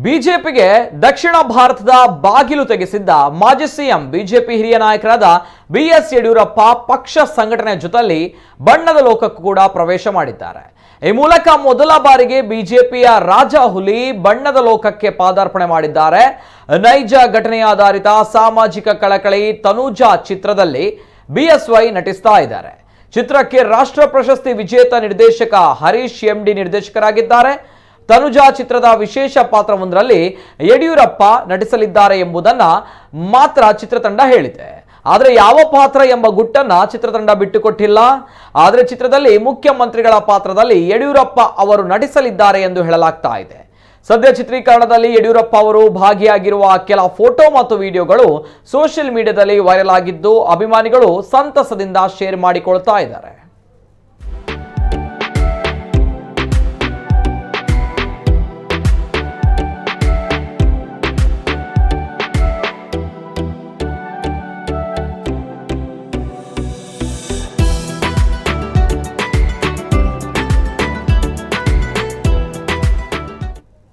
ಬಿಜೆಪಿಗೆ ದಕ್ಷಿಣ ಭಾರತದ ಬಾಗಿಲು ತೆಗೆಸಿದ್ದ ಮಾಜಿ ಸಿಎಂ ಬಿಜೆಪಿ ಹಿರಿಯ ನಾಯಕರಾದ ಬಿಎಸ್ ಯಡಿಯೂರಪ್ಪ ಪಕ್ಷ ಸಂಘಟನೆ ಜೊತೆಯಲ್ಲಿ ಬಣ್ಣದ ಲೋಕಕ್ಕೂ ಕೂಡ ಪ್ರವೇಶ ಮಾಡಿದ್ದಾರೆ. ಈ ಮೂಲಕ ಮೊದಲ ಬಾರಿಗೆ ಬಿಜೆಪಿಯ ರಾಜ ಹುಲಿ ಬಣ್ಣದ ಲೋಕಕ್ಕೆ ಪಾದಾರ್ಪಣೆ ಮಾಡಿದ್ದಾರೆ. ನೈಜ ಘಟನೆಯಾಧಾರಿತ ಸಾಮಾಜಿಕ ಕಳಕಳಿ ತನುಜಾ ಚಿತ್ರದಲ್ಲಿ ಬಿಎಸ್ವೈ ನಟಿಸ್ತಾ ಇದ್ದಾರೆ. ಚಿತ್ರಕ್ಕೆ ರಾಷ್ಟ್ರ ಪ್ರಶಸ್ತಿ ವಿಜೇತ ನಿರ್ದೇಶಕ ಹರೀಶ್ ಎಂಡಿ ನಿರ್ದೇಶಕರಾಗಿದ್ದಾರೆ. ತನುಜಾ ಚಿತ್ರದ ವಿಶೇಷ ಪಾತ್ರವೊಂದರಲ್ಲಿ ಯಡಿಯೂರಪ್ಪ ನಟಿಸಲಿದ್ದಾರೆ ಎಂಬುದನ್ನ ಮಾತ್ರ ಚಿತ್ರತಂಡ ಹೇಳಿದೆ. ಆದರೆ ಯಾವ ಪಾತ್ರ ಎಂಬ ಗುಟ್ಟನ್ನ ಚಿತ್ರತಂಡ ಬಿಟ್ಟುಕೊಟ್ಟಿಲ್ಲ. ಆದರೆ ಚಿತ್ರದಲ್ಲಿ ಮುಖ್ಯಮಂತ್ರಿಗಳ ಪಾತ್ರದಲ್ಲಿ ಯಡಿಯೂರಪ್ಪ ಅವರು ನಟಿಸಲಿದ್ದಾರೆ ಎಂದು ಹೇಳಲಾಗ್ತಾ ಇದೆ. ಸದ್ಯ ಚಿತ್ರೀಕರಣದಲ್ಲಿ ಯಡಿಯೂರಪ್ಪ ಅವರು ಭಾಗಿಯಾಗಿರುವ ಕೆಲ ಫೋಟೋ ಮತ್ತು ವಿಡಿಯೋಗಳು ಸೋಷಿಯಲ್ ಮೀಡಿಯಾದಲ್ಲಿ ವೈರಲ್ ಆಗಿದ್ದು ಅಭಿಮಾನಿಗಳು ಸಂತಸದಿಂದ ಶೇರ್ ಮಾಡಿಕೊಳ್ತಾ ಇದ್ದಾರೆ.